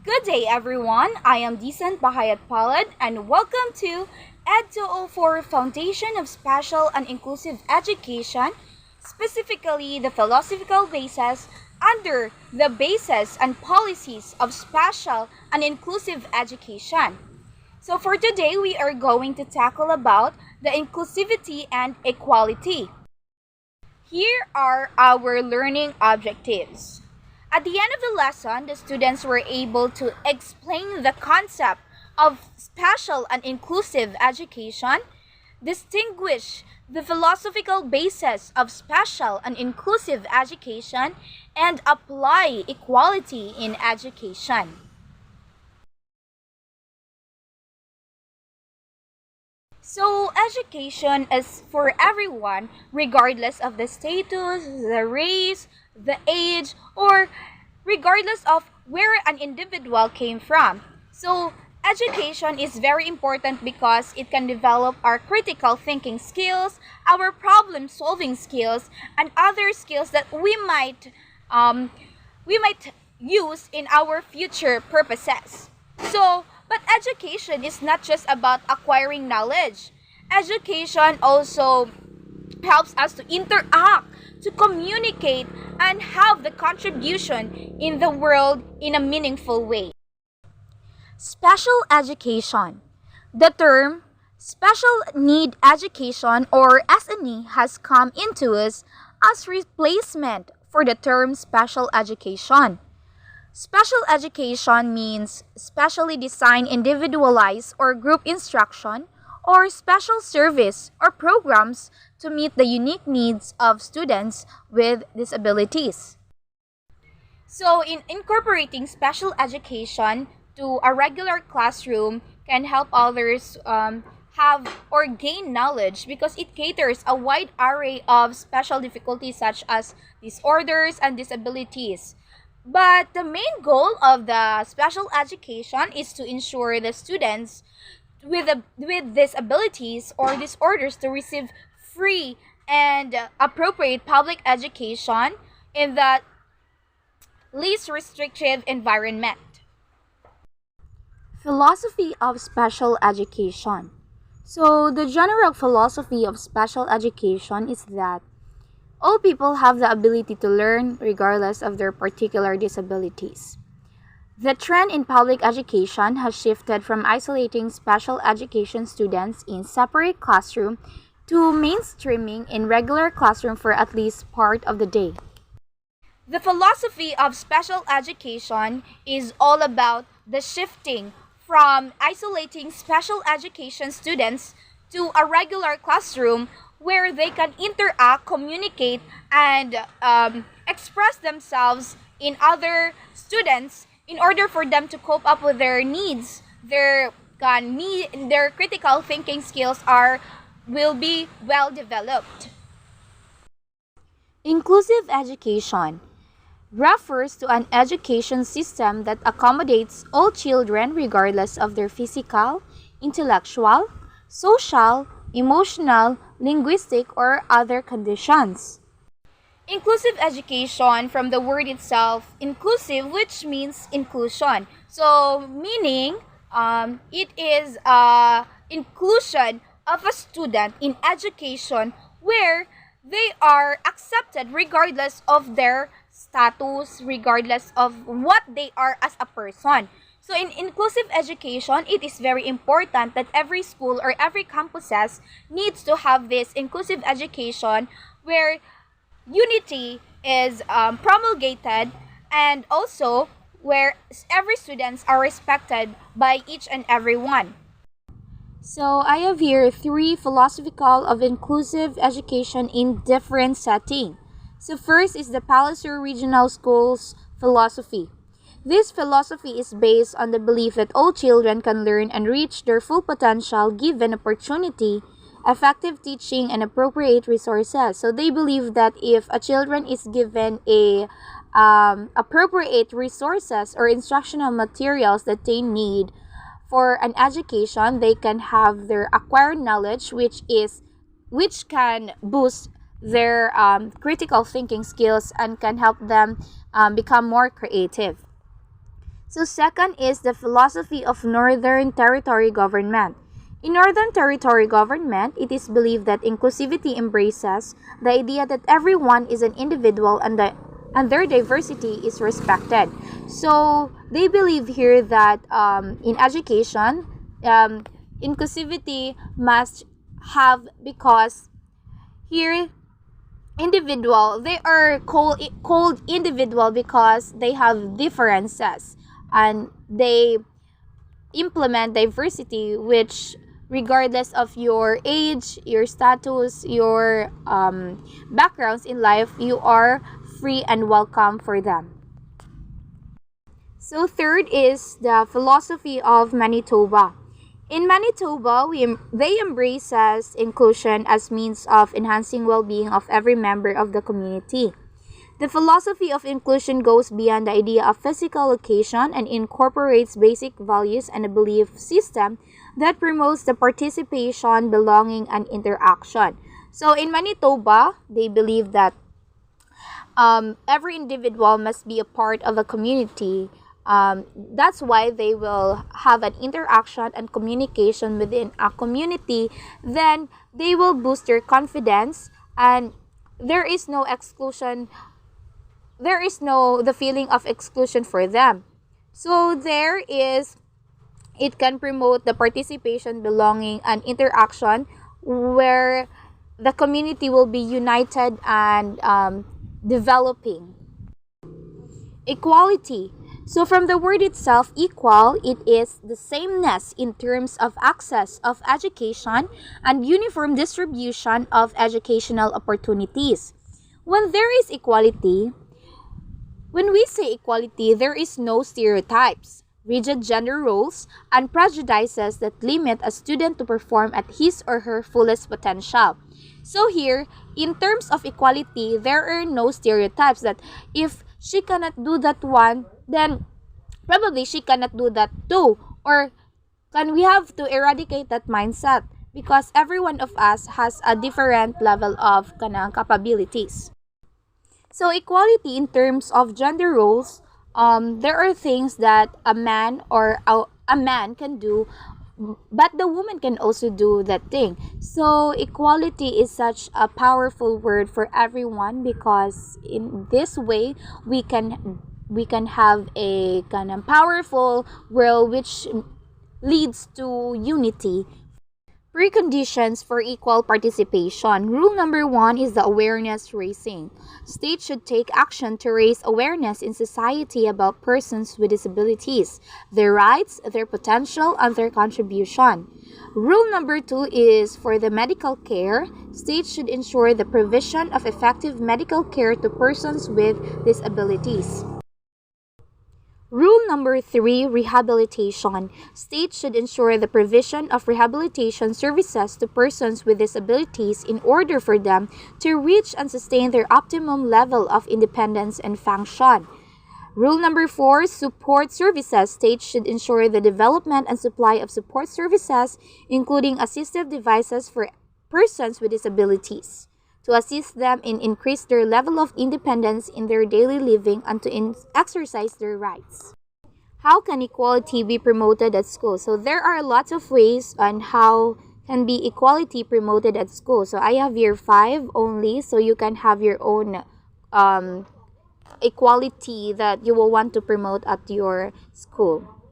Good day, everyone. I am Decent Bahayat Palad, and welcome to ED204 Foundation of Special and Inclusive Education, specifically the philosophical basis under the basis and policies of special and inclusive education. So for today, we are going to tackle about the inclusivity and equality. Here are our learning objectives. At the end of the lesson, the students were able to explain the concept of special and inclusive education, distinguish the philosophical basis of special and inclusive education, and apply equality in education. So, education is for everyone, regardless of the status, the race, the age, or regardless of where an individual came from. So, education is very important because it can develop our critical thinking skills, our problem solving skills, and other skills that we might use in our future purposes. But education is not just about acquiring knowledge. Education also helps us to interact, to communicate, and have the contribution in the world in a meaningful way. Special education. The term special need education or SNE has come into us as replacement for the term special education. Special education means specially designed individualized or group instruction or special service or programs to meet the unique needs of students with disabilities. So, in incorporating special education to a regular classroom can help others have or gain knowledge because it caters a wide array of special difficulties such as disorders and disabilities. But the main goal of the special education is to ensure the students with disabilities or disorders to receive free and appropriate public education in the least restrictive environment. Philosophy of special education. So, the general philosophy of special education is that all people have the ability to learn regardless of their particular disabilities. The trend in public education has shifted from isolating special education students in separate classroom to mainstreaming in regular classroom for at least part of the day. The philosophy of special education is all about the shifting from isolating special education students to a regular classroom where they can interact, communicate, and express themselves in other students in order for them to cope up with their needs. Their critical thinking skills will be well developed. Inclusive education refers to an education system that accommodates all children regardless of their physical, intellectual, social, emotional, linguistic, or other conditions. Inclusive education, from the word itself, inclusive, which means inclusion. So, meaning it is inclusion of a student in education where they are accepted regardless of their status, regardless of what they are as a person. So in inclusive education, it is very important that every school or every campuses needs to have this inclusive education where unity is promulgated and also where every students are respected by each and every one. So I have here three philosophical of inclusive education in different setting. So first is the Palliser Regional Schools philosophy. This philosophy is based on the belief that all children can learn and reach their full potential given opportunity, effective teaching, and appropriate resources. So they believe that if a children is given appropriate resources or instructional materials that they need for an education, they can have their acquired knowledge, which can boost their critical thinking skills and can help them become more creative. So second is the philosophy of Northern Territory government. In Northern Territory government, it is believed that inclusivity embraces the idea that everyone is an individual and their diversity is respected. So they believe here that in education, inclusivity must have, because here individual, they are called individual because they have differences, and they implement diversity, which regardless of your age, your status, your backgrounds in life, you are free and welcome for them. So third is the philosophy of Manitoba. In Manitoba, they embraces inclusion as means of enhancing well-being of every member of the community. The philosophy of inclusion goes beyond the idea of physical location and incorporates basic values and a belief system that promotes the participation, belonging, and interaction. So in Manitoba, they believe that every individual must be a part of a community. That's why they will have an interaction and communication within a community. Then they will boost their confidence, and there is no exclusion. There is no the feeling of exclusion for them. So there is, it can promote the participation, belonging, and interaction, where the community will be united and developing. Equality. So from the word itself, equal, it is the sameness in terms of access of education and uniform distribution of educational opportunities. When there is equality, when we say equality, there is no stereotypes, rigid gender roles, and prejudices that limit a student to perform at his or her fullest potential. So here, in terms of equality, there are no stereotypes that if she cannot do that one, then probably she cannot do that too. Or can we have to eradicate that mindset, because every one of us has a different level of capabilities. So equality in terms of gender roles, there are things that a man or a man can do, but the woman can also do that thing. So equality is such a powerful word for everyone, because in this way we can have a kind of powerful world which leads to unity. Preconditions for equal participation. Rule number one is the awareness raising. States should take action to raise awareness in society about persons with disabilities, their rights, their potential, and their contribution. Rule number two is for the medical care. States should ensure the provision of effective medical care to persons with disabilities. Rule number three, rehabilitation. States should ensure the provision of rehabilitation services to persons with disabilities in order for them to reach and sustain their optimum level of independence and function. Rule number four, support services. States should ensure the development and supply of support services, including assistive devices for persons with disabilities, to assist them in increase their level of independence in their daily living and to exercise their rights. How can equality be promoted at school? So there are lots of ways on how can be equality promoted at school. So I have here 5 only, so you can have your own equality that you will want to promote at your school.